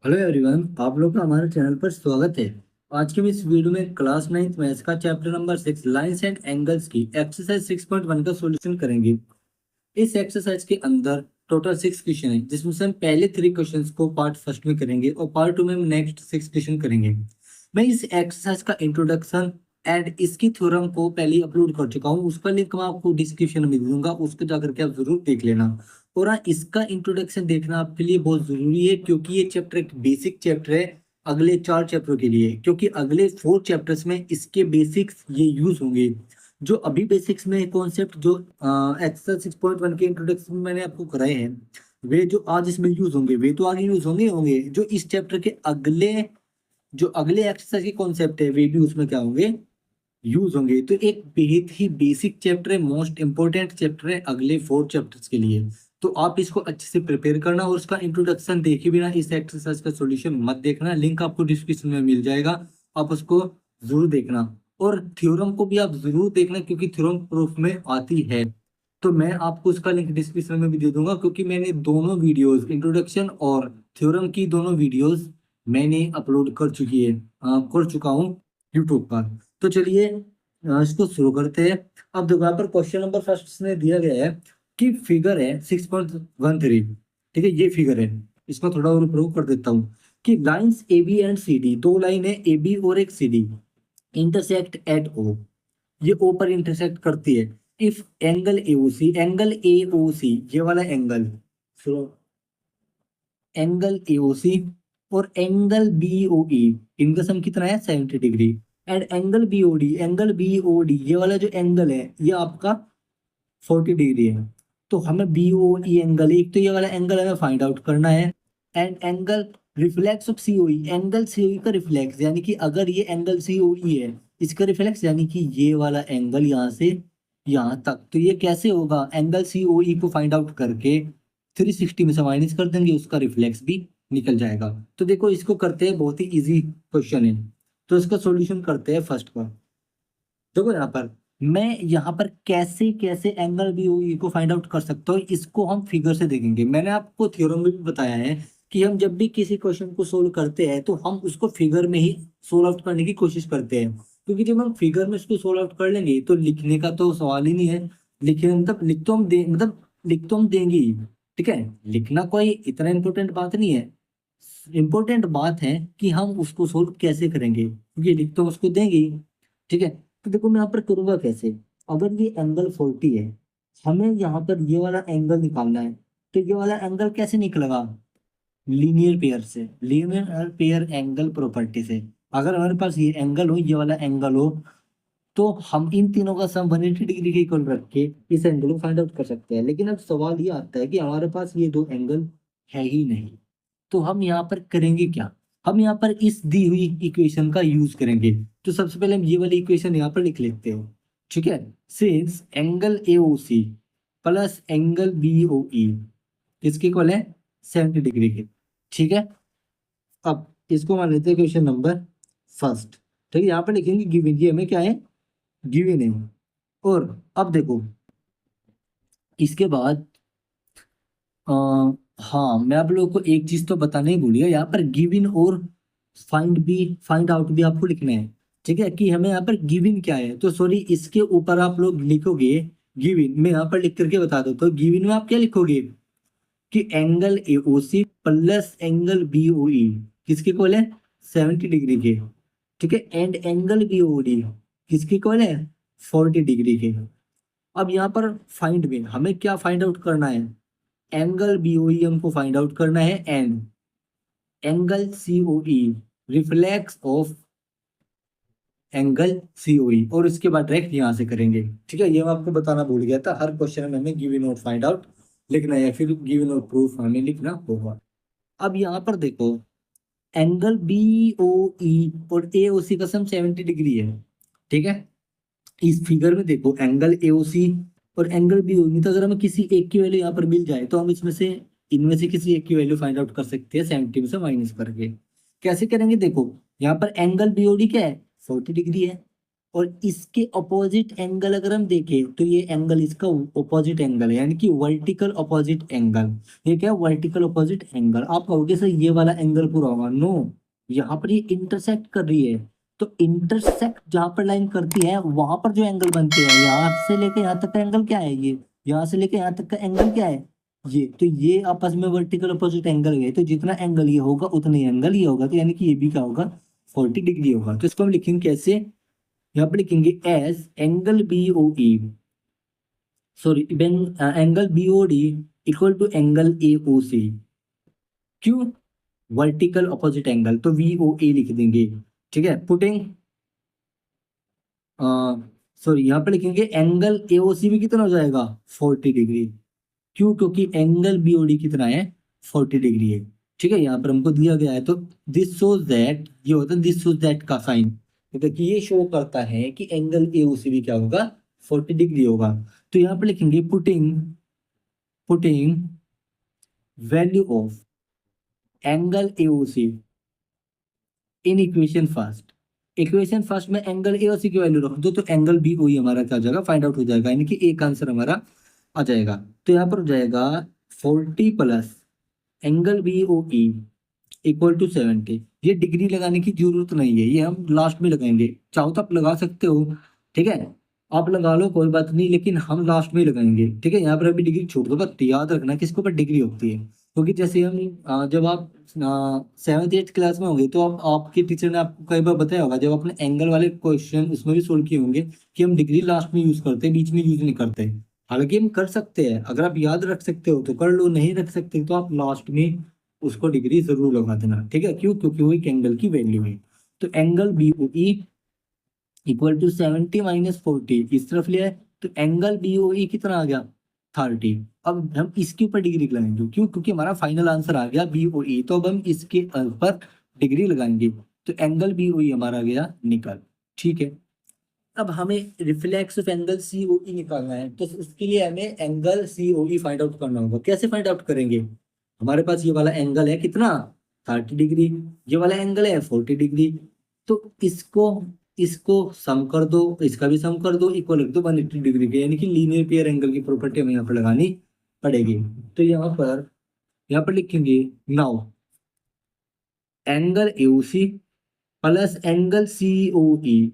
Hello everyone, आप लोग का हमारे चैनल पर स्वागत है। आज के इस वीडियो में क्लास 9th मैथ्स का chapter number 6 lines and angles की एक्सरसाइज 6.1 का सॉल्यूशन करेंगे। इस एक्सरसाइज के अंदर टोटल 6 क्वेश्चन है, जिसमें से हम पहले 3 क्वेश्चंस को पार्ट फर्स्ट में करेंगे और पार्ट 2 में हम नेक्स्ट 6 क्वेश्चन करेंगे। मैं इस एक्सरसाइज का इंट्रोडक्शन एंड इसकी थ्योरम को पहले ही अपलोड कर चुका हूँ, उसका लिंक मैं आपको डिस्क्रिप्शन में दे दूंगा, उसको जाकर के आप जरूर देख लेना। और हाँ, इसका इंट्रोडक्शन देखना आपके लिए बहुत जरूरी है, क्योंकि ये चैप्टर एक बेसिक चैप्टर है अगले 4 चैप्टर के लिए, क्योंकि अगले 4 चैप्टर्स में इसके बेसिक्स ये यूज होंगे। जो अभी बेसिक्स में कॉन्सेप्ट जो एक्सरसाइज 6.1 के इंट्रोडक्शन में मैंने आपको कराए हैं, वे जो आज इसमें यूज होंगे वे तो आगे यूज होंगे जो इस चैप्टर के अगले एक्सरसाइज के कॉन्सेप्ट है वे भी उसमें क्या होंगे, यूज होंगे। तो एक बेहद ही बेसिक चैप्टर है, मोस्ट इंपोर्टेंट चैप्टर है अगले 4 चैप्टर्स के लिए। तो आप इसको अच्छे से प्रिपेयर करना और उसका इंट्रोडक्शन देखे बिना इस एक्सरसाइज का सॉल्यूशन मत देखना। लिंक आपको डिस्क्रिप्शन में मिल जाएगा, आप उसको जरूर देखना। और थ्योरम को भी आप जरूर देखना, क्योंकि थ्योरम प्रूफ में आती है। तो मैं आपको उसका लिंक डिस्क्रिप्शन में भी दे दूंगा, क्योंकि मैंने दोनों वीडियोस, इंट्रोडक्शन और थ्योरम की दोनों वीडियोस मैंने अपलोड कर चुका हूँ यूट्यूब पर। तो चलिए इसको शुरू करते हैं। अब देखो यहाँ पर क्वेश्चन नंबर फर्स्ट में दिया गया है कि फिगर है 6.13। ठीक है, ये फिगर है, इसको थोड़ा और प्रूव कर देता हूँ कि lines A B and C D, दो लाइन है ए बी और एक C D, intersect at O, ये ओ पर इंटरसेक्ट करती है। इफ एंगल ए ओ सी, ये वाला एंगल, सुनो, एंगल ए ओ सी और एंगल बी ओ ई, इनका सम कितना है 70 डिग्री। And angle B O D, ये वाला जो एंगल है ये आपका 40 डिग्री है। तो हमें बी ओ ई एंगल, एक तो ये वाला एंगल हमें फाइंड आउट करना है। And angle reflex of C O E, angle C O E का रिफ्लेक्स, यानी कि अगर ये एंगल सी ओ ई है, इसका रिफ्लेक्स यानी कि ये वाला एंगल यहाँ से यहाँ तक, तो ये कैसे होगा, एंगल सी ओ ई को फाइंड आउट करके 360 में से माइनस कर देंगे, उसका रिफ्लेक्स भी निकल जाएगा। तो देखो इसको करते हैं, बहुत ही इजी क्वेश्चन है। तो इसका सॉल्यूशन करते हैं फर्स्ट का। देखो यहाँ पर कैसे कैसे एंगल बी ओ ई को फाइंड आउट कर सकते हो, इसको हम फिगर से देखेंगे। मैंने आपको थ्योरम में भी बताया है कि हम जब भी किसी क्वेश्चन को सोल्व करते हैं तो हम उसको फिगर में ही सोल्व आउट करने की कोशिश करते हैं, क्योंकि जब हम फिगर में इसको सोल्व आउट कर लेंगे तो लिखने का तो सवाल ही नहीं है। लिखने मतलब लिख तो हम देंगे ही। ठीक है, लिखना कोई इतना इंपॉर्टेंट बात नहीं है, इंपॉर्टेंट बात है कि हम उसको सोल्व कैसे करेंगे, क्योंकि लिख तो उसको देंगे ही। ठीक है, तो देखो मैं यहाँ पर करूंगा कैसे। अगर ये एंगल 40 है, हमें यहाँ पर ये वाला एंगल निकालना है, तो ये वाला एंगल कैसे निकलेगा, लीनियर पेयर एंगल प्रॉपर्टी से। अगर हमारे पास ये एंगल हो, ये वाला एंगल हो, तो हम इन तीनों का सम 180 डिग्री के इक्वल रख के इस एंगल को फाइंड आउट कर सकते हैं। लेकिन अब सवाल ये आता है कि हमारे पास ये दो एंगल है ही नहीं, तो हम यहाँ पर करेंगे क्या। हम यहाँ पर इस दी हुई इक्वेशन का यूज करेंगे। तो सबसे पहले हम ये वाली इक्वेशन यहाँ पर लिख लेते हो। ठीक है, since angle A O C plus angle B O E किसके इक्वल है, 70 डिग्री के। ठीक है, अब इसको मान लेते हैं क्वेश्चन नंबर फर्स्ट। ठीक है, यहाँ पर लिखेंगे गिवन, ये हमें क्या है, गिवन है। और अब देखो इसके बाद आ, हाँ, मैं आप लोगों को एक चीज तो बताने ही भूल गया, यहाँ पर गिवन और फाइंड आउट भी आपको लिखना है। ठीक है, कि हमें यहाँ पर गिवन क्या है, तो सॉरी इसके ऊपर आप लोग लिखोगे गिवन, मैं यहाँ पर लिख करके बता दो। तो गिवन में आप क्या लिखोगे कि angle AOC plus angle BOE किसके इक्वल है, 70 डिग्री के। ठीक है, एंड एंगल बीओडी किसके इक्वल है, 40 डिग्री के। अब यहाँ पर फाइंड में हमें क्या फाइंड आउट करना है, एंगल बीओई हमको फाइंड आउट करना है, and angle COE reflex of angle COE, और इसके बाद डायरेक्ट यहाँ से करेंगे। ठीक है, ये मैं आपको बताना भूल गया था, हर क्वेश्चन में हमें गिवन और फाइंड आउट लिखना है, या फिर गिवन और प्रूफ हमें लिखना होगा। अब यहाँ पर देखो एंगल बी ओ ई और ए ओ सी का सम 70 डिग्री है। ठीक है, इस फिगर में देखो एंगल ए ओ सी और एंगल बी ओ ई, तो अगर हमें किसी एक की वैल्यू यहाँ पर मिल जाए तो हम इनमें से किसी एक की वैल्यू फाइंड आउट कर सकते हैं 70 में से माइनस करके। कैसे करेंगे, देखो यहाँ पर एंगल बीओडी क्या है, 40 डिग्री है। और इसके अपोजिट एंगल अगर हम देखें तो ये एंगल इसका अपोजिट एंगल है, यानी कि वर्टिकल अपोजिट एंगल। ये क्या है? Vertical opposite angle. आप कहोगे सर ये वाला एंगल पूरा होगा, नो, यहाँ पर ये इंटरसेक्ट कर रही है। तो इंटरसेक्ट जहां पर लाइन करती है वहां पर जो एंगल बनते हैं, यहाँ से लेके यहाँ तक का एंगल क्या है, ये यहाँ से लेके यहाँ तक का एंगल क्या है, ये। तो ये आपस में वर्टिकल अपोजिट एंगल है, तो जितना एंगल ये होगा उतना ही एंगल ये होगा, तो यानी कि ये भी क्या होगा, 40 डिग्री होगा। तो इसको हम लिखेंगे कैसे, यहाँ पे लिखेंगे as angle B O E, sorry angle B O D equal to angle A O C. क्यों? वर्टिकल अपोजिट एंगल, तो वी ओ ए लिख देंगे। ठीक है, पुटिंग सॉरी यहाँ पे लिखेंगे एंगल ए ओ सी भी कितना हो जाएगा, 40 डिग्री। क्यों? क्योंकि एंगल बी ओ डी कितना है, 40 डिग्री है। ठीक है, यहाँ पर हमको दिया गया है, तो दिस शोज दैट, ये होता है दिस शोज दैट का साइन। तो देखिए ये शो करता है कि एंगल ए ओ सी भी क्या होगा, 40 डिग्री होगा। तो यहाँ पे लिखेंगे putting putting value of angle A O C in equation first. Equation first में एंगल ए और सी की वैल्यू रख दो, तो एंगल बी ओ ई हमारा क्या हो जाएगा, फाइंड आउट हो जाएगा, यानी कि एक आंसर हमारा आ जाएगा। तो यहाँ पर हो जाएगा 40 plus angle B O E equal to 70। ये डिग्री लगाने की जरूरत नहीं है, ये हम लास्ट में लगाएंगे, चाहो तो आप लगा सकते हो। ठीक है, आप लगा लो कोई बात नहीं, लेकिन हम लास्ट में ही लगाएंगे। ठीक है, यहाँ पर अभी डिग्री छोड़ दो, बस याद रखना किसके ऊपर डिग्री होती है। क्योंकि जैसे हम जब आप 7th 8th क्लास में होंगे, तो आप आपके टीचर ने आपको कई बार बताया होगा, जब आपने एंगल वाले क्वेश्चन उसमें भी सोल्व किए होंगे, कि हम डिग्री लास्ट में यूज करते हैं, बीच में यूज नहीं करते। हालांकि हम कर सकते हैं, अगर आप याद रख सकते हो तो कर लो, नहीं रख सकते तो आप लास्ट में उसको डिग्री जरूर लगा देना। ठीक है, क्यों? क्योंकि वो एक एंगल की वैल्यू है। तो angle B O E equal to 70 minus 40 इस तरफ लिया है, तो एंगल बी ओ ई कितना आ गया, 30। अब हम इसके ऊपर डिग्री लगाएंगे, क्यों? क्योंकि हमारा फाइनल आंसर आ गया बी ओ ई, तो अब हम इसके ऊपर डिग्री लगाएंगे, तो एंगल बी ओ ई हमारा गया निकल। ठीक है, अब हमें reflex of angle C O ई निकालना है, तो उसके लिए हमें एंगल सी ओ ई फाइंड आउट करना होगा। कैसे फाइंड आउट करेंगे? हमारे पास ये वाला एंगल है कितना, 30 डिग्री, ये वाला एंगल है 40 डिग्री। तो इसको इसको सम कर दो, इसका भी सम कर दो, इक्वल रख दो 180 डिग्री के, यानी कि लीनियर पेयर एंगल की प्रॉपर्टी हमें यहाँ पर लगानी पड़ेगी। तो यहाँ पर लिखेंगे now angle A O C plus angle C O E.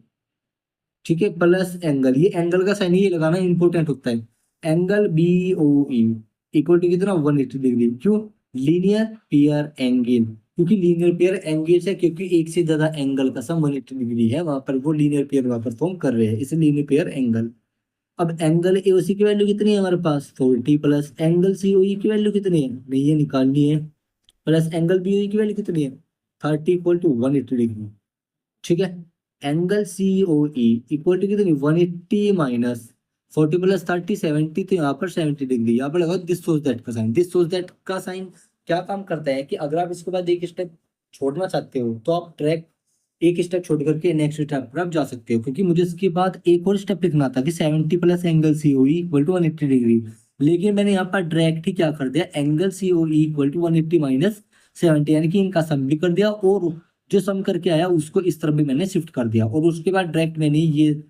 ठीक है, प्लस एंगल, ये एंगल का साइन ये लगाना इंपॉर्टेंट होता है। Angle B O E equal to कितना, 180 डिग्री। क्यों? लीनियर पेयर एंगल, क्योंकि लीनियर पेयर एंगल से, क्योंकि एक से ज्यादा एंगल का सम 180 डिग्री है, वहां पर वो लीनियर पेयर वहां परफॉर्म कर रहे हैं, इसे लीनियर पेयर एंगल। अब एंगल ए ओ सी की वैल्यू कितनी है हमारे पास, 40, प्लस एंगल सी ओ ई की वैल्यू कितनी है, नहीं ये निकालनी है, प्लस एंगल बी ओ ई की वैल्यू कितनी है, 30 इक्वल टू 180 डिग्री। ठीक है, angle C O E equal to कितनी, 180 माइनस 40 प्लस 30 70, तो यहाँ पर 70 डिग्री, यहाँ पर लगाओ दिस सोज दैट का साइन। दिस सोज दैट का साइन क्या काम करता है कि अगर आप इसके बाद एक स्टेप छोड़ना चाहते हो, तो आप डायरेक्ट एक स्टेप छोड़ करके नेक्स्ट स्टेप पर आप जा सकते हो, क्योंकि मुझे इसके बाद एक और स्टेप लिखना था कि 70 plus angle C O E equal to 180 degree, लेकिन मैंने यहाँ पर डायरेक्ट ही क्या कर दिया, angle C O E equal to 180 minus 70, यानी कि इनका सम भी कर दिया, और जो सम करके आया उसको इस तरफ भी मैंने शिफ्ट कर दिया, और उसके बाद डायरेक्ट मैंने ये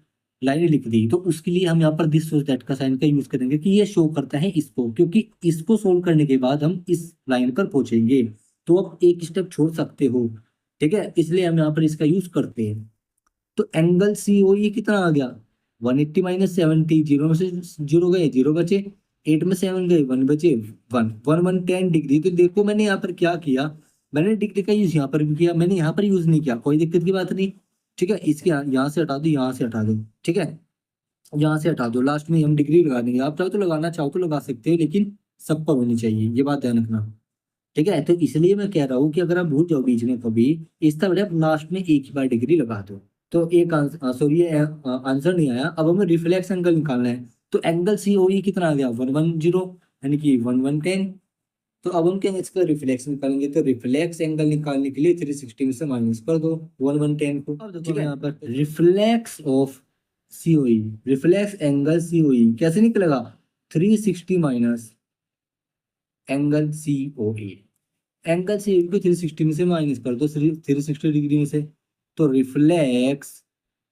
लाइन लिख दी। तो उसके लिए हम यहाँ पर दिस सोच दैट का साइन का यूज करेंगे, कि ये शो करता है इसको, क्योंकि इसको सोल्व करने के बाद हम इस लाइन पर पहुंचेंगे, तो आप एक स्टेप छोड़ सकते हो। ठीक है, इसलिए हम यहाँ पर इसका यूज करते हैं। तो एंगल सी ओ ई कितना आ गया, 180 माइनस 70, जीरो में से जीरो गए, जीरो बचे, 8 में 7 गए, 1 बचे, 1 10 डिग्री। तो देखो मैंने यहाँ पर क्या किया, मैंने डिग्री का यूज यहाँ पर भी किया, मैंने यहाँ पर यूज नहीं किया, कोई दिक्कत की बात नहीं। ठीक है, इसके यहाँ से हटा दो, यहाँ से हटा दो। ठीक है, यहाँ से हटा दो, लास्ट में हम डिग्री लगा देंगे, आप चाहो तो लगाना, चाहो तो लगा सकते हो, लेकिन सब पर होनी चाहिए, ये बात ध्यान रखना। ठीक है, तो इसलिए मैं कह रहा हूँ कि अगर आप भूल जाओ बीच में कभी, इस तरह आप लास्ट में एक ही बार डिग्री लगा दो। तो एक आंसर, सॉरी ये आंसर नहीं आया, अब हमें रिफ्लेक्स एंगल निकालना है। तो एंगल सी ओ ई कितना आ गया, 110, यानी कि 1110। तो अब हम क्या इसका रिफ्लेक्स निकालेंगे, तो रिफ्लेक्स एंगल निकालने के लिए 360 में से माइनस कर दो 1110 को। अब देखो यहाँ पर reflex of C O E, reflex angle C O E कैसे निकलेगा, 360 minus angle C O A. Angle C को 360 में से माइनस कर दो 360 डिग्री में से, तो reflex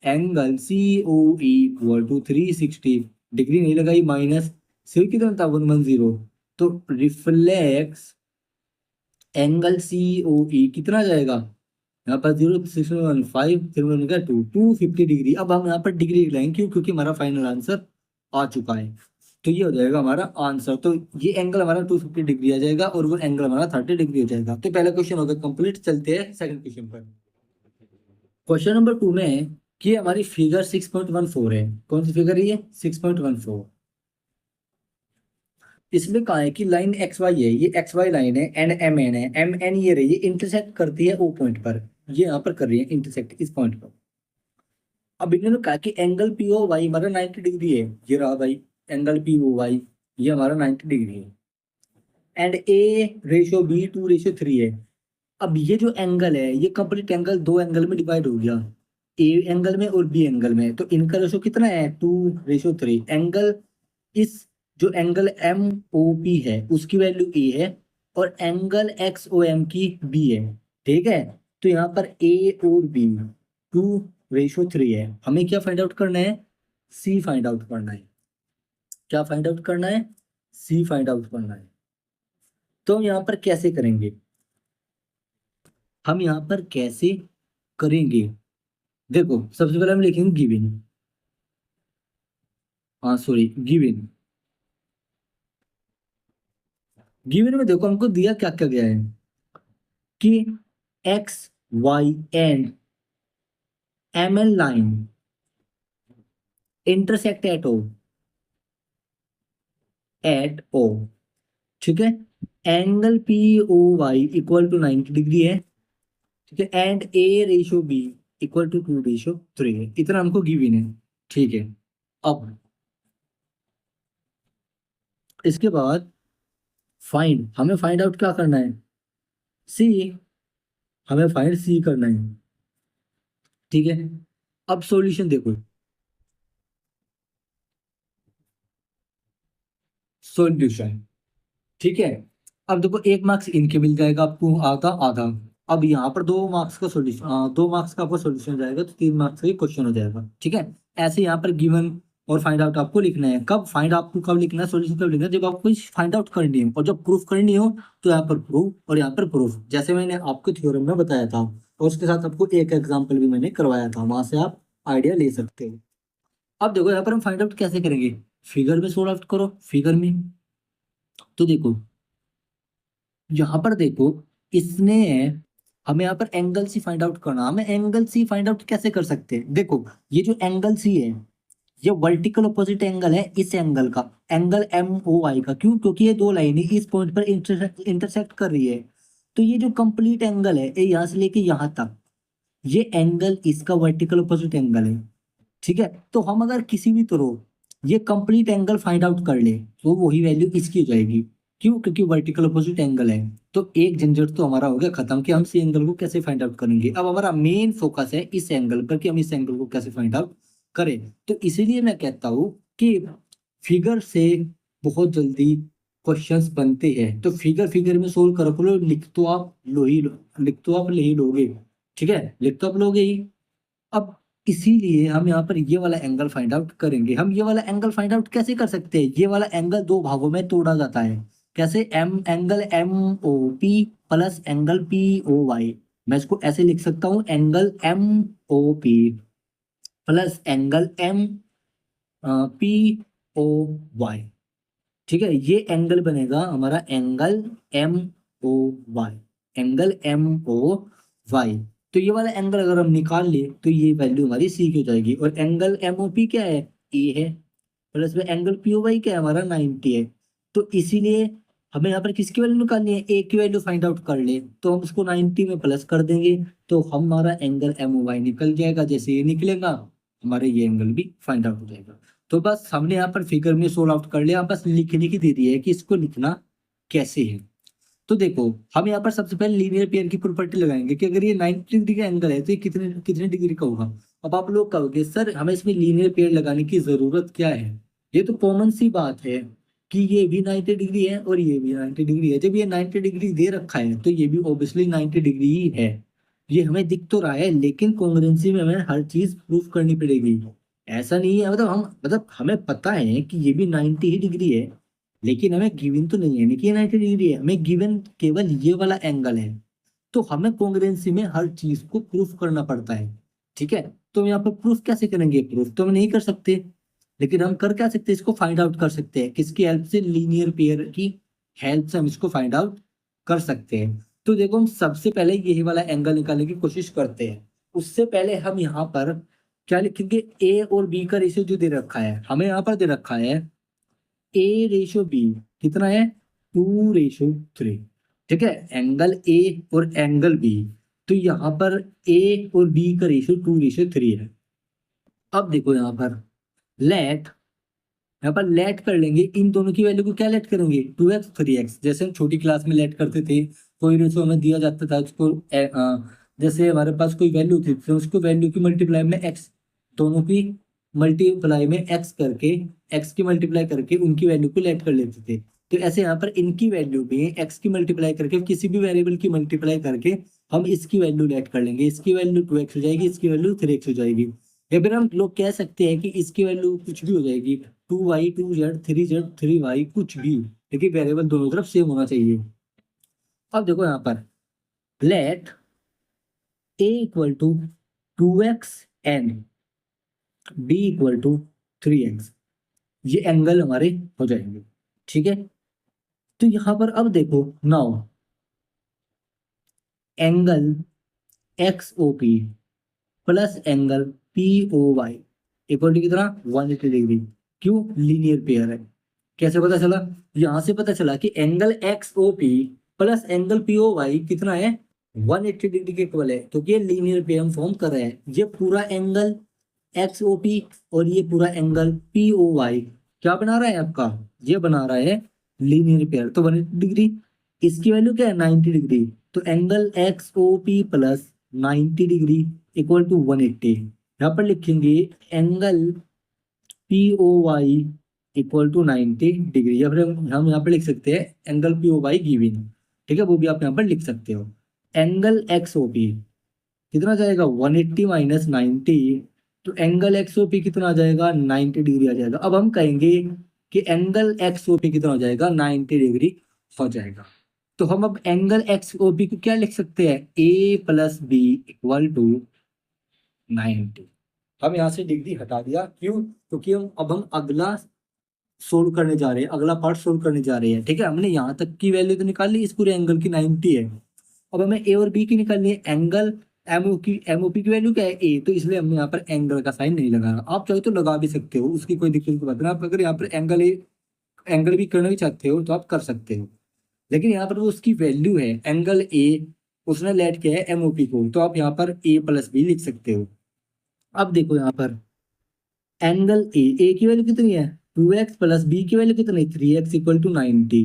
angle C O equal to 360 degree नहीं लगाई, माइनस सिर्फ कितना था 110, तो रिफ्लेक्स एंगल सी ओ ई कितना जाएगा यहाँ पर 0.615 250 डिग्री। अब हम यहाँ पर डिग्री लाएंगे क्यों, क्योंकि हमारा फाइनल आंसर आ चुका है। तो ये हो जाएगा हमारा आंसर, तो ये एंगल हमारा 250 डिग्री आ जाएगा और वो एंगल हमारा 30 डिग्री हो जाएगा। तो पहला क्वेश्चन हो गया कंप्लीट। चलते हैं सेकंड क्वेश्चन पर। क्वेश्चन नंबर 2 में है कि हमारी फिगर 6.14 है। कौन सी फिगर है ये? 6.14। इसमें कहा है कि लाइन एक्स वाई है, ये एक्स वाई लाइन है, एंड एम एन है, एम एन ये रही, ये इंटरसेक्ट करती है ओ पॉइंट पर, ये यहाँ पर कर रही है इंटरसेक्ट इस पॉइंट पर। अब इन्होंने कहा कि एंगल पी ओ वाई हमारा 90 डिग्री है, ये रहा भाई एंगल पी ओ वाई, ये हमारा 90 डिग्री है, एंड ए रेशो बी 2:3 है। अब ये जो एंगल है ये कंप्लीट एंगल दो एंगल में डिवाइड हो गया, ए एंगल में और बी एंगल में, तो इनका रेशो कितना है? 2:3। एंगल इस जो एंगल एम ओ पी है उसकी वैल्यू ए है, और एंगल एक्स ओ एम की बी है, ठीक है। तो यहाँ पर ए और बी 2:3 है। हमें क्या फाइंड आउट करना है? सी फाइंड आउट करना है। क्या फाइंड आउट करना है? सी फाइंड आउट करना है। तो यहाँ पर कैसे करेंगे? हम यहाँ पर कैसे करेंगे? देखो सबसे पहले हम लिखेंगे गिवन, हाँ सॉरी गिवन। गिवन में देखो हमको दिया क्या क्या गया है कि X Y and M L line intersect at O, ठीक है। Angle P O Y equal to 90 degree है, ठीक है, and A ratio B equal to 2:3 है। इतना हमको गिवन है, ठीक है। अब इसके बाद हमें फाइंड आउट क्या करना है? सी, हमें फाइंड सी करना है, ठीक है। अब सॉल्यूशन देखो, सॉल्यूशन, ठीक है। अब देखो एक मार्क्स इनके मिल जाएगा आपको आधा आधा। अब यहाँ पर 2 मार्क्स का सॉल्यूशन, 2 मार्क्स का आपको सॉल्यूशन जाएगा, तो 3 मार्क्स का क्वेश्चन हो जाएगा, ठीक है। ऐसे यहाँ पर गिवन और फाइंड आउट आपको लिखना है। कब फाइंड आपको कब लिखना है, सॉल्यूशन कब लिखना है? जब आपको फाइंड आउट करनी है, और जब प्रूफ करनी हो तो यहाँ पर प्रूफ और यहाँ पर प्रूफ, जैसे मैंने आपको थ्योरम में बताया था, और उसके साथ आपको एक एग्जाम्पल भी मैंने करवाया था, वहां से आप आइडिया ले सकते हो। अब देखो यहाँ पर हम फाइंड आउट कैसे करेंगे? फिगर में सोल्व आउट करो, फिगर में। तो देखो यहाँ पर देखो, इसने हमें यहाँ पर एंगल सी फाइंड आउट करना। हमें एंगल सी फाइंड आउट कैसे कर सकते हैं? देखो ये जो एंगल सी है ये वर्टिकल अपोजिट एंगल है इस एंगल का, एंगल एम ओ आई का। क्यों? क्योंकि ये दो लाइनें इस पॉइंट पर इंटरसेक्ट कर रही है। तो ये जो कंप्लीट एंगल है ये यहाँ से लेके यहाँ तक, ये एंगल इसका वर्टिकल अपोजिट एंगल है, ठीक है। तो हम अगर किसी भी तरह ये कंप्लीट एंगल फाइंड आउट कर ले तो वही वैल्यू इसकी हो जाएगी। क्यों? क्योंकि वर्टिकल अपोजिट एंगल है। तो एक झंझट तो हमारा हो गया खत्म कि हम इस एंगल को कैसे फाइंड आउट करेंगे। अब हमारा मेन फोकस है इस एंगल पर कि हम इस एंगल को कैसे फाइंड आउट करें। तो इसीलिए मैं कहता हूँ कि फिगर से बहुत जल्दी क्वेश्चंस बनते हैं। तो फिगर फिगर में सोल्व कर लो, लिख तो आप ले ही लोगे, ठीक है, लिख तो आप लोगे ही। अब इसीलिए हम यहाँ पर ये वाला एंगल फाइंड आउट करेंगे। हम ये वाला एंगल फाइंड आउट कैसे कर सकते हैं? ये वाला एंगल दो भागों में तोड़ा जाता है। कैसे? Angle M O P plus angle P O Y. मैं इसको ऐसे लिख सकता हूँ, angle M O P plus angle M P O Y, ठीक है। ये एंगल बनेगा हमारा angle M O Y, angle M O Y. तो ये वाला एंगल अगर हम निकाल ले तो ये वैल्यू हमारी सी की हो जाएगी। और एंगल एम ओ पी क्या है? ए है, प्लस में एंगल पी ओ वाई क्या है हमारा? 90 है। तो इसीलिए हमें यहाँ पर किसकी वैल्यू निकालनी है? ए की वैल्यू फाइंड आउट कर ले तो हम उसको 90 में प्लस कर देंगे, तो हमारा एंगल एम ओ वाई निकल जाएगा। जैसे ये निकलेगा हमारे ये एंगल भी फाइंड आउट हो जाएगा। तो बस हमने यहाँ पर फिगर में सोल्व आउट कर लिया, बस लिखने की दे दी है कि इसको लिखना कैसे है। तो देखो हम यहाँ पर सबसे पहले लीनियर पेयर की प्रॉपर्टी लगाएंगे कि अगर ये 90 डिग्री का एंगल है तो ये कितने कितने डिग्री का होगा। अब आप लोग कहोगे सर हमें इसमें लीनियर पेयर लगाने की जरूरत क्या है? ये तो कॉमन सी बात है कि ये भी 90 डिग्री है और ये भी 90 डिग्री है। जब ये 90 डिग्री दे रखा है तो ये भी ऑब्वियसली 90 डिग्री ही है। ये हमें दिख तो रहा है, लेकिन कॉन्ग्रुएंसी में हमें हर चीज प्रूफ करनी पड़ेगी। ऐसा नहीं है, मतलब हमें पता है कि ये भी 90 ही डिग्री है, लेकिन हमें गिवन तो नहीं है नहीं कि ये 90 डिग्री है, हमें गिवन केवल ये वाला एंगल है। तो हमें कॉन्ग्रुएंसी में हर चीज को प्रूफ करना पड़ता है। ठीक है, तो हम यहाँ पर प्रूफ कैसे करेंगे? प्रूफ तो हम नहीं कर सकते, लेकिन हम कर क्या सकते हैं? इसको फाइंड आउट कर सकते हैं। किसकी हेल्प से? लीनियर पेयर की हेल्प से हम इसको फाइंड आउट कर सकते हैं। तो देखो, हम सबसे पहले यही वाला एंगल निकालने की कोशिश करते हैं। उससे पहले हम यहाँ पर क्या लिखेंगे? ए और बी का रेशियो जो दे रखा है, हमें यहाँ पर दे रखा है ए रेशियो बी कितना है? 2:3। ठीक है, एंगल ए और एंगल बी, तो यहाँ पर ए और बी का रेशियो 2:3 है। अब देखो यहाँ पर लेट, यहाँ पर लेट कर लेंगे इन दोनों की वैल्यू को। क्या लेट करेंगे? 2x 3x, जैसे हम छोटी क्लास में लेट करते थे। कोई रेशो हमें दिया जाता था, उसको जैसे हमारे पास कोई वैल्यू थी तो उसको वैल्यू की मल्टीप्लाई में x, दोनों की मल्टीप्लाई में x करके, x की मल्टीप्लाई करके उनकी वैल्यू को लेट कर लेते थे। तो ऐसे यहाँ पर इनकी वैल्यू में x की मल्टीप्लाई करके, किसी भी वेरिएबल की मल्टीप्लाई करके हम इसकी वैल्यू लेट कर लेंगे। इसकी वैल्यू 2x हो जाएगी, इसकी वैल्यू 3x हो जाएगी। या फिर हम लोग कह सकते हैं कि इसकी वैल्यू कुछ भी हो जाएगी, 2y 2z 3z 3y, कुछ भी, लेकिन वेरिएबल दोनों तरफ सेम होना चाहिए। अब देखो यहाँ पर let a equal to 2x and b equal to 3x, ये एंगल हमारे हो जाएंगे। ठीक है, तो यहाँ पर अब देखो now angle XOP plus angle POY equal to कितना? 180 डिग्री। क्यों? लीनियर पेयर है। कैसे पता चला? यहां से पता चला कि angle XOP plus angle POY कितना है? 180 डिग्री के इक्वल है, क्योंकि ये लीनियर पेयर हम फॉर्म कर रहे हैं। ये पूरा एंगल XOP और ये पूरा एंगल POY क्या बना रहा है आपका? ये बना रहा है लीनियर पेयर। तो 180 डिग्री, इसकी वैल्यू क्या है? 90 डिग्री। तो angle XOP plus 90 degree equal to 180। यहाँ पर लिखेंगे angle POY equal to 90 degree, या फिर हम यहाँ पर लिख सकते हैं एंगल POY गिवन। ठीक है, वो भी आप यहाँ पर लिख सकते हो। एंगल XOP कितना जाएगा? 180 माइनस 90, तो एंगल XOP कितना आ जाएगा? 90 डिग्री आ जाएगा। अब हम कहेंगे कि एंगल XOP कितना हो जाएगा? 90 डिग्री हो जाएगा। तो हम अब एंगल XOP को क्या लिख सकते हैं? A plus B equal to 90। हम यहाँ से डिग्री हटा दिया, क्यों? क्योंकि हम अगला सोल्व करने जा रहे हैं, अगला पार्ट सोल्व करने जा रहे हैं। ठीक है, हमने यहाँ तक की वैल्यू तो निकाल ली, इस पूरे एंगल की 90 है। अब हमें ए और बी की निकालनी है। एंगल एमओपी की वैल्यू क्या है? ए, तो इसलिए हमने यहाँ पर एंगल का साइन नहीं लगाया। आप चाहे तो लगा भी सकते हो, उसकी कोई दिक्कत की बात नहीं। आप अगर यहाँ पर एंगल भी करना भी चाहते हो तो आप कर सकते हो, लेकिन यहाँ पर वो उसकी वैल्यू है एंगल ए, उसने लेट किया है एमओपी को, तो आप यहाँ पर ए प्लस बी लिख सकते हो। अब देखो यहाँ पर एंगल ए की वैल्यू कितनी है? 2x प्लस बी की वैल्यू कितनी? 3x equal to 90।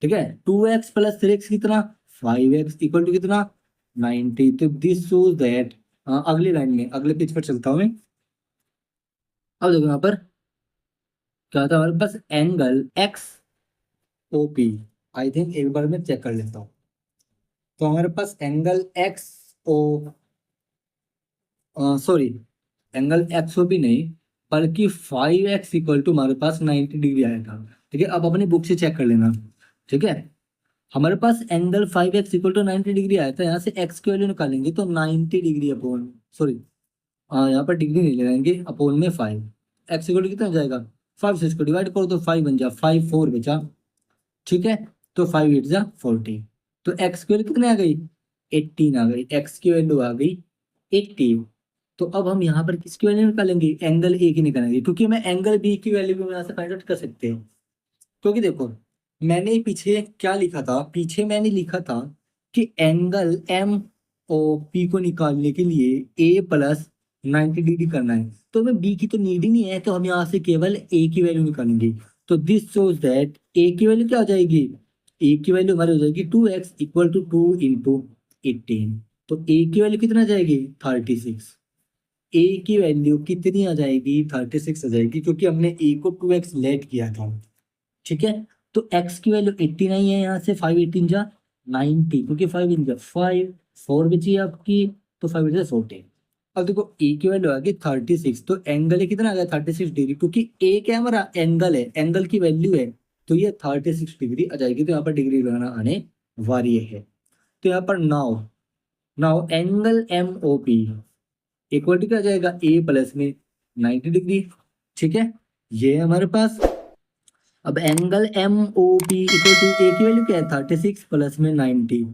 ठीक है, 2x प्लस 3x कितना? 5x इक्वल टू कितना? 90। तो दिस शोज दैट, अगली लाइन में, अगले पेज पर चलता हूँ मैं। अब देखो यहाँ पर क्या था हमारे पास? Angle X O P, I think एक बार मैं चेक कर लेता हूँ। तो हमारे पास angle X O, sorry, angle X O P नहीं, बल्कि 5x इक्वल टू हमारे पास 90 डिग्री आया था। ठीक है, अब अपनी बुक से चेक कर लेना। ठीक है, हमारे पास angle 5x equal to 90 degree आया था। यहाँ से x की वैल्यू निकालेंगे तो 90 डिग्री अपॉन, सॉरी, यहाँ पर डिग्री नहीं लगाएंगे, अपॉन में 5। x इक्वल टू कितना हो जाएगा? 5 से इसको डिवाइड करो तो 5 बन जा, 5 4 बचा। ठीक है, तो 5 8 जा 40। तो x की वैल्यू कितनी आ गई? 18 आ गई। x की वैल्यू आ गई 18। तो अब हम यहाँ पर किसकी वैल्यू निकालेंगे? एंगल ए की निकालेंगे, क्योंकि मैं एंगल बी की वैल्यू को यहाँ से फाइंड आउट कर सकते हैं। क्योंकि देखो, मैंने पीछे क्या लिखा था? पीछे मैंने लिखा था कि एंगल एम ओ पी को निकालने के लिए ए प्लस 90 डिग्री करना है। तो हमें बी की तो नीड ही नहीं है, तो हम यहाँ से केवल ए की वैल्यू निकालेंगे। तो दिस शोज दैट ए की वैल्यू क्या हो जाएगी? ए की वैल्यू हमारी हो जाएगी 2x इक्वल टू 2 इंटू 18। तो ए की वैल्यू कितना आ जाएगी? 36। ए की वैल्यू कितनी आ जाएगी? 36 आ जाएगी, क्योंकि हमने ए को 2x लेट किया था। ठीक है, तो x की वैल्यू 89 है। यहाँ से 5 18 जा 90, क्योंकि 5 इन जा 5 4 बची आपकी, तो 5 बचा 40। अब देखो ए की वैल्यू आ गई 36, तो एंगल कितना आ गया 36 डिग्री, क्योंकि ए क्या है हमारा एंगल है, एंगल की वैल्यू है, तो ये 36 डिग्री आ जाएगी। तो यहाँ पर डिग्री लगाना आने वाली है। तो यहाँ पर now now angle M O P equal to क्या आ जाएगा, ए प्लस में 90 डिग्री। ठीक है, ये है हमारे पास। अब angle M O P equal to A की वैल्यू क्या है 36 प्लस में 90।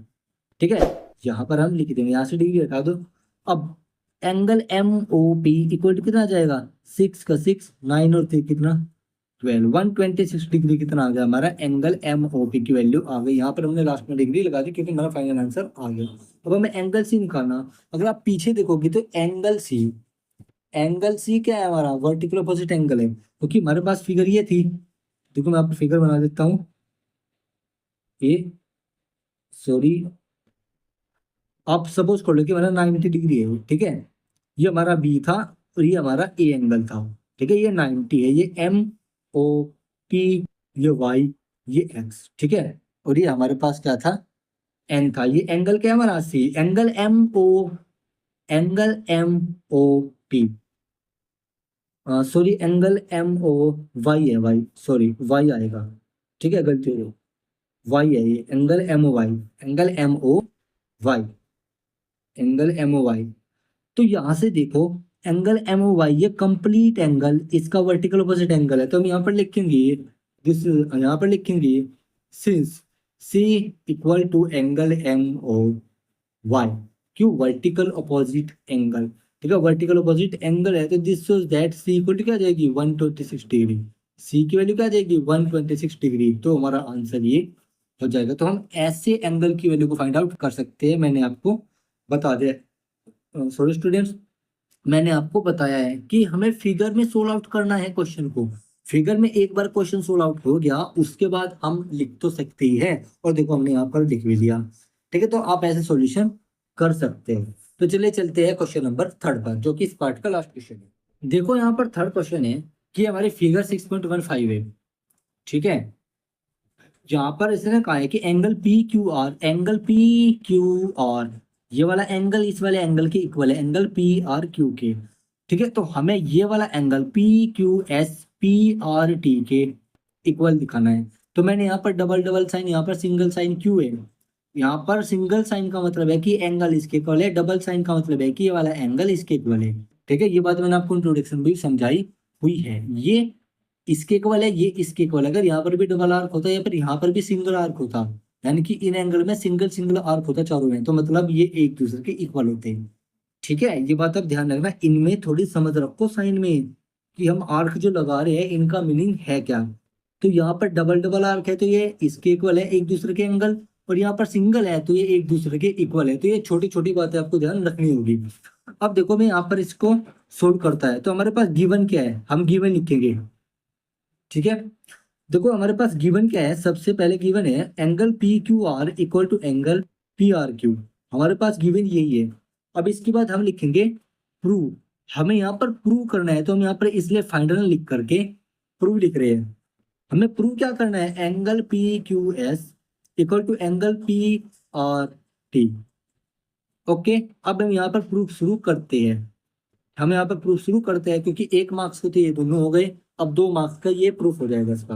ठीक है, यहाँ पर हम लिख देंगे, यहाँ से डिग्री हटा दो। अब angle M O P equal to कितना आ जाएगा, 6 का 6, 9 और 3 कितना 12, 126 डिग्री कितना आ गया हमारा एंगल एम ओ पी की वैल्यू आ गई। यहाँ पर हमने लास्ट में डिग्री लगा दी क्योंकि हमारा फाइनल आंसर आ गया। अब हमें एंगल सी निकालना। अगर आप पीछे देखोगे तो एंगल सी क्या है हमारा, वर्टिकल अपोजिट एंगल है, क्योंकि हमारे पास फिगर ये थी। देखो मैं आपको फिगर बना देता हूँ, ये सॉरी, आप सपोज कर लो कि हमारा 90 डिग्री है। ठीक है, ये हमारा बी था और ये हमारा ए एंगल था। ठीक है, ये 90 है, ये एम ओ पी, ये वाई, ये एक्स। ठीक है, और ये हमारे पास क्या था, एन था। ये एंगल क्या है हमारा C, angle M O P, sorry angle M O Y है, वाई सॉरी वाई आएगा। ठीक है, गलती हो, वाई है ये, angle M O Y, angle M O Y, angle M O Y. तो यहाँ से देखो एंगल एम ओ वाई ये कंप्लीट एंगल, इसका वर्टिकल अपोजिट एंगल है। तो हम यहाँ पर लिखेंगे दिस, यहाँ पर लिखेंगे since C equal to angle M O Y, क्यों, वर्टिकल अपोजिट एंगल। ठीक है, वर्टिकल अपोजिट एंगल है, तो this shows that C equal to क्या आ जाएगी 126 डिग्री। सी की वैल्यू क्या आ जाएगी 126 डिग्री। तो हमारा आंसर ये हो जाएगा। तो हम ऐसे एंगल की वैल्यू को फाइंड आउट कर सकते हैं। मैंने आपको बता दिया, सॉरी स्टूडेंट्स, मैंने आपको बताया है कि हमें फिगर में सोल्व आउट करना है क्वेश्चन को। फिगर में एक बार क्वेश्चन सोल्व आउट हो गया, उसके बाद हम लिख तो सकते ही है। और देखो हमने यहाँ पर लिख भी दिया। ठीक है, तो आप ऐसे सॉल्यूशन कर सकते हैं। तो चलिए चलते हैं क्वेश्चन नंबर 3 पर, जो कि इस पार्ट का लास्ट क्वेश्चन है। देखो यहाँ पर थर्ड क्वेश्चन है कि हमारी फिगर 6.15 है। ठीक है, यहाँ पर इसने कहा है कि एंगल पी क्यू आर, ये वाला एंगल इस वाले एंगल के इक्वल है, एंगल पी आर क्यू के। ठीक है, तो हमें ये वाला angle P Q S P R T के इक्वल दिखाना है। तो मैंने यहाँ पर डबल डबल साइन, यहाँ पर सिंगल साइन क्यों है, यहाँ पर सिंगल साइन का मतलब है कि एंगल इसके इक्वल है, डबल साइन का मतलब है कि ये वाला एंगल इसके इक्वल है। ठीक है, ये बात मैंने आपको इंट्रोडक्शन में भी समझाई हुई है। ये इसके इक्वल है, ये इसके इक्वल है। अगर यहाँ पर भी डबल आर्क होता या फिर यहाँ पर भी सिंगल आर्क होता, यानी कि इन एंगल में सिंगल सिंगल आर्क होता चारों में, तो मतलब ये एक दूसरे के इक्वल होते हैं। ठीक है, ये बात आप ध्यान रखना, इनमें थोड़ी समझ रखो साइन में कि हम आर्क जो लगा रहे हैं इनका मीनिंग है क्या। तो यहाँ पर डबल डबल आर्क है तो ये इसके इक्वल है एक दूसरे के एंगल, और यहाँ पर सिंगल है तो ये एक दूसरे के इक्वल है। तो ये छोटी छोटी बातें आपको ध्यान रखनी होगी। अब देखो मैं यहाँ पर इसको सोल्व करता है, तो हमारे पास गिवन क्या है, हम गिवन लिखेंगे। ठीक है, देखो हमारे पास गिवन क्या है, सबसे पहले गिवन है angle P Q R equal to angle P R Q. हमारे पास गिवन यही है। अब इसके बाद हम लिखेंगे प्रूव, हमें यहाँ पर प्रूव करना है। तो हम यहाँ पर इसलिए फाइंडल लिख करके प्रूव लिख रहे हैं। हमें प्रूव क्या करना है, angle P Q S equal to angle P R T. Okay, अब हम यहाँ पर प्रूफ शुरू करते हैं। हम यहाँ पर प्रूफ शुरू करते हैं क्योंकि 1 मार्क्स के थे ये दोनों हो गए, अब 2 मार्क्स का ये प्रूफ हो जाएगा इसका।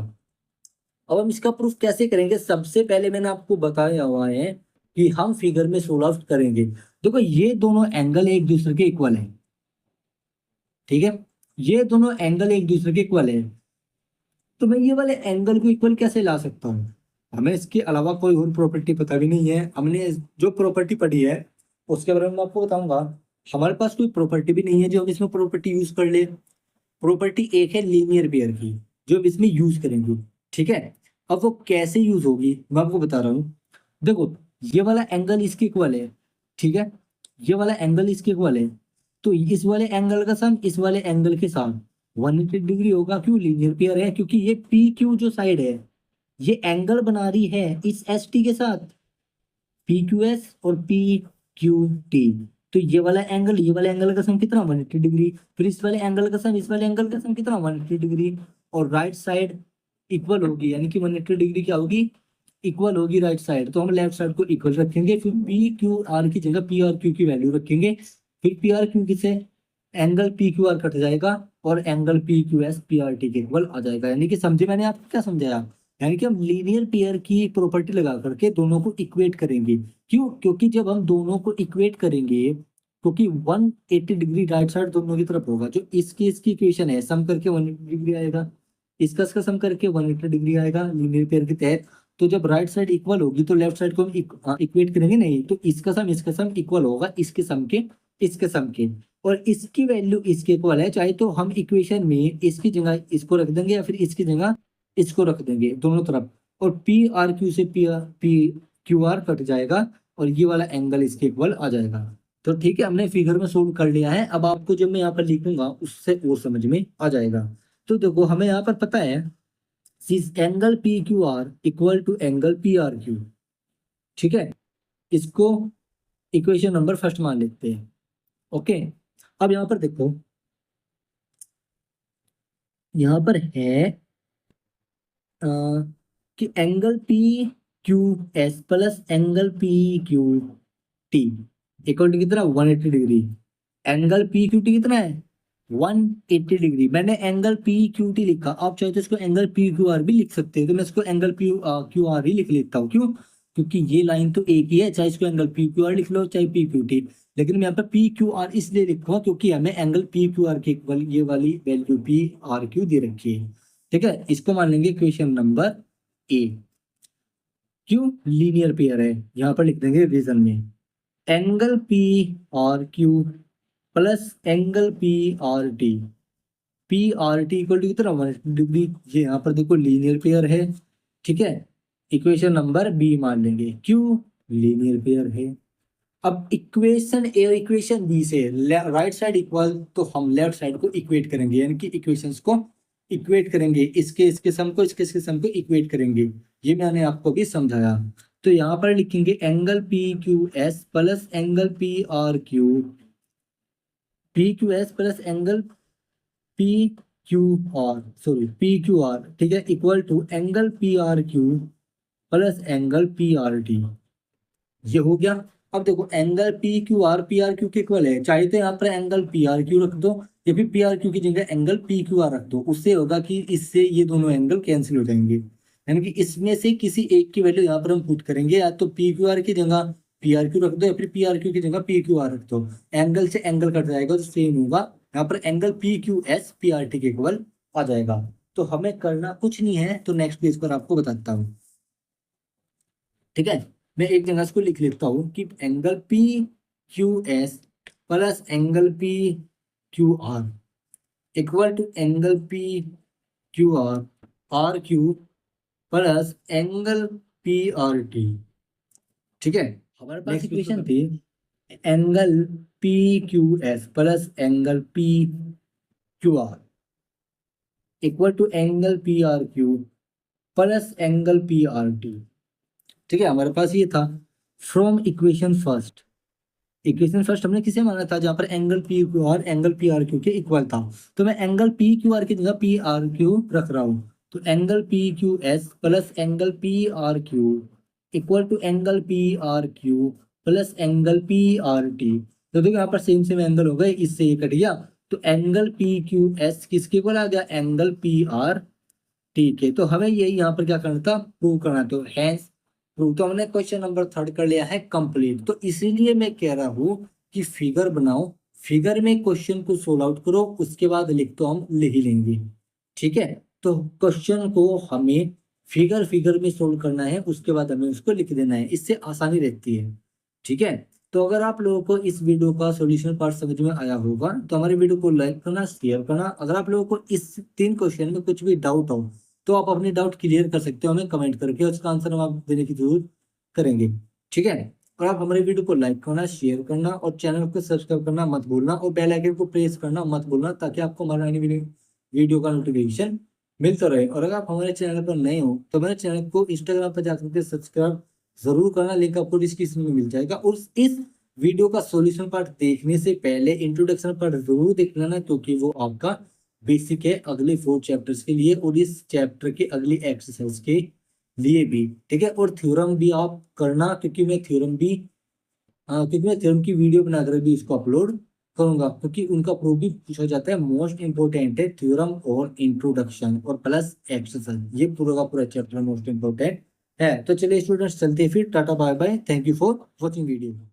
अब हम इसका प्रूफ कैसे करेंगे, सबसे पहले मैंने आपको बताया हुआ है कि हम फिगर में सोल्व आउट करेंगे। देखो ये दोनों एंगल एक दूसरे के इक्वल है। ठीक है, ये दोनों एंगल एक दूसरे के इक्वल है, तो मैं ये वाले एंगल को इक्वल कैसे ला सकता हूँ। हमें इसके अलावा कोई और प्रॉपर्टी पता भी नहीं है। हमने जो प्रॉपर्टी पढ़ी है उसके बारे में मैं आपको बताऊंगा। हमारे पास कोई प्रॉपर्टी भी नहीं है जो हम इसमें प्रॉपर्टी यूज कर ले। प्रॉपर्टी एक है लीनियर पेयर की, जो हम इसमें यूज करेंगे। ठीक है, अब वो कैसे यूज होगी मैं आपको बता रहा हूँ। देखो ये वाला एंगल इसके इक्वल है। ठीक है, ये वाला एंगल इसके इक्वल है, तो इस वाले एंगल का सम इस वाले एंगल के साथ 180 डिग्री होगा। क्यों, लीनियर पेयर है, क्योंकि ये पी क्यू जो साइड है ये एंगल बना रही है इस एस टी के साथ, पी क्यू एस और पी क्यू टी। तो ये वाले एंगल का सम कितना 180 डिग्री, फिर इस वाले एंगल का सम इस वाले एंगल का सम कितना 180 डिग्री, और राइट साइड इक्वल होगी, यानी कि 180 डिग्री क्या होगी इक्वल होगी राइट साइड, तो हम लेफ्ट साइड को इक्वल रखेंगे। फिर पी क्यू आर की जगह पी आर क्यू की वैल्यू रखेंगे। फिर पी आर क्यू से angle P Q are cut जाएगा और angle P Q S P R T के इक्वल आ जाएगा। यानी कि समझे मैंने आपको क्या समझाया? यानी कि हम लीनियर पेयर की प्रॉपर्टी लगा करके दोनों को इक्वेट करेंगे। क्यों? क्योंकि जब हम दोनों को इक्वेट करेंगे, क्योंकि 180 डिग्री राइट साइड दोनों की तरफ होगा। जो इसकी इक्वेशन है सम करके 180 डिग्री आएगा, इसका सम करके 180 डिग्री आएगा लीनियर पेयर के तहत। तो जब राइट साइड इक्वल होगी तो लेफ्ट साइड को हम इक्वेट करेंगे नहीं, तो इसका सम इक्वल होगा इसके सम के। और इसकी वैल्यू इसके इक्वल है, चाहे तो हम इक्वेशन में इसकी जगह इसको रख देंगे या फिर इसकी जगह इसको रख देंगे दोनों तरफ। और पी आर क्यू से पी क्यू आर कट जाएगा और ये वाला एंगल इसके इक्वल आ जाएगा। तो ठीक है, हमने फिगर में सोल्व कर लिया है। अब आपको जब मैं यहाँ पर लिखूंगा उससे और समझ में आ जाएगा। तो देखो हमें यहाँ पर पता है angle P Q R equal to angle P R Q. ठीक है, इसको इक्वेशन नंबर फर्स्ट मान लेते हैं। ओके, अब यहाँ पर देखो, यहाँ पर है अ, कि angle P Q S plus angle P Q T equal to कितना 180 degree. Angle P Q T कितना है 180 डिग्री। मैंने एंगल पी क्यू टी लिखा, आप चाहे तो इसको एंगल पी क्यू आर भी लिख सकते हैं। तो मैं इसको एंगल पी क्यू आर ही लिख लेता हूँ। क्यों? क्योंकि ये लाइन तो एक ही है, चाहे इसको एंगल पी क्यू आर लिख लो चाहे पी क्यू टी। लेकिन मैं यहाँ पर पी क्यू आर इसलिए लिखूंगा क्योंकि हमें एंगल पी क्यू आर के इक्वल ये वाली वैल्यू पी आर क्यू दे रखी है। ठीक है, इसको मान लेंगे क्वेश्चन नंबर ए। क्यों? लीनियर पेयर है, यहाँ पर लिख देंगे रीजन में angle P R Q plus angle P R T. P R T equal to कितना 180 डिग्री। ये यहाँ पर देखो लीनियर पेयर है। ठीक है, इक्वेशन नंबर बी मान लेंगे। क्यों? लीनियर पेयर है। अब इक्वेशन ए और इक्वेशन बी से राइट साइड इक्वल, तो हम लेफ्ट साइड को इक्वेट करेंगे, यानी कि इक्वेशंस को इक्वेट करेंगे। इसके सम को इसके सम को इक्वेट करेंगे। ये मैंने आपको भी समझाया। तो यहाँ पर लिखेंगे angle P Q S plus angle P R Q, P Q S plus angle P Q R, sorry P Q R, ठीक है, equal to angle P R Q plus angle P R T. ये हो गया। अब देखो angle P R Q के equal है, चाहे तो यहाँ पर एंगल पी आर क्यू रख दो या फिर पी आर क्यू की जगह एंगल पी क्यू आर रख दो। उससे होगा कि इससे ये दोनों एंगल कैंसिल हो जाएंगे। यानी कि इसमें से किसी एक की वैल्यू यहाँ पर हम पुट करेंगे, या तो पी क्यू आर की जगह पी आर क्यू रख दो या फिर पी आर क्यू की जगह पी क्यू आर रख दो। एंगल से एंगल कट जाएगा तो सेम होगा, यहाँ पर angle P Q S P R T के इक्वल आ जाएगा। तो हमें करना कुछ नहीं है, तो नेक्स्ट पेज पर आपको बताता हूँ। ठीक है, मैं एक जगह इसको लिख लेता हूँ कि angle P Q S plus angle P Q R equal to angle P Q R R Q plus angle P R T. ठीक है, हमारे पास इक्वेशन थी angle P Q S plus angle P Q R equal to angle P R Q plus angle P R T. ठीक है, हमारे पास ये था from equation first. Equation first हमने किसे माना था? जहां पर angle P Q R angle P R Q के इक्वल था। तो मैं एंगल पी क्यू आर की जगह पी आर क्यू रख रहा हूँ। तो angle P Q S plus angle P R Q equal to angle P R Q plus angle P R T. तो देखो यहाँ पर सेम सेम एंगल हो गए, इससे ये कट गया। तो एंगल पी क्यू एस किसके इक्वल आ गया? Angle P are. ठीक है, तो हमें यही यहाँ पर क्या करना था? प्रूव करना। तो हैंस प्रूव, तो हमने क्वेश्चन नंबर 3 कर लिया है कंप्लीट। तो इसीलिए मैं कह रहा हूँ कि फिगर बनाओ, फिगर में क्वेश्चन को सोल्व आउट करो, उसके बाद लिख तो हम लिख ही लेंगे। ठीक है, तो क्वेश्चन को हमें फिगर फिगर में सोल्व करना है, उसके बाद हमें उसको लिख देना है, इससे आसानी रहती है। ठीक है, तो अगर आप लोगों को इस वीडियो का सॉल्यूशन पार्ट समझ में आया होगा तो हमारे वीडियो को लाइक करना, शेयर करना। अगर आप लोगों को इस 3 क्वेश्चन में कुछ भी डाउट हो तो आप अपने डाउट क्लियर कर सकते हो हमें कमेंट करके, उसका आंसर हम आप देने की जरूर करेंगे। ठीक है, और आप हमारे वीडियो को लाइक करना, शेयर करना और चैनल को सब्सक्राइब करना मत भूलना, और बेल आइकन को प्रेस करना मत भूलना, ताकि आपको हमारा वीडियो का नोटिफिकेशन मिलता रहे। और अगर आप हमारे चैनल पर नए हो तो हमारे चैनल को इंस्टाग्राम पर जाकर सब्सक्राइब जरूर करना, लिंक आपको डिस्क्रिप्शन में मिल जाएगा। और इस वीडियो का सॉल्यूशन पार्ट देखने से पहले इंट्रोडक्शन पार्ट जरूर देख लेना, क्योंकि वो आपका बेसिक है अगले 4 चैप्टर्स के लिए और इस चैप्टर के अगली एक्सरसाइज के लिए भी, ठीक है। और थ्योरम भी आप करना, क्योंकि मैं थ्योरम की वीडियो बनाकर भी इसको अपलोड करूंगा, क्योंकि उनका प्रूफ भी पूछा जाता है। मोस्ट इंपोर्टेंट है थ्योरम और इंट्रोडक्शन और प्लस एक्सरसाइज, ये पूरा का पूरा चैप्टर मोस्ट इंपोर्टेंट है। तो चलिए स्टूडेंट्स, चलते हैं फिर, ta-ta bye bye, thank you for watching video.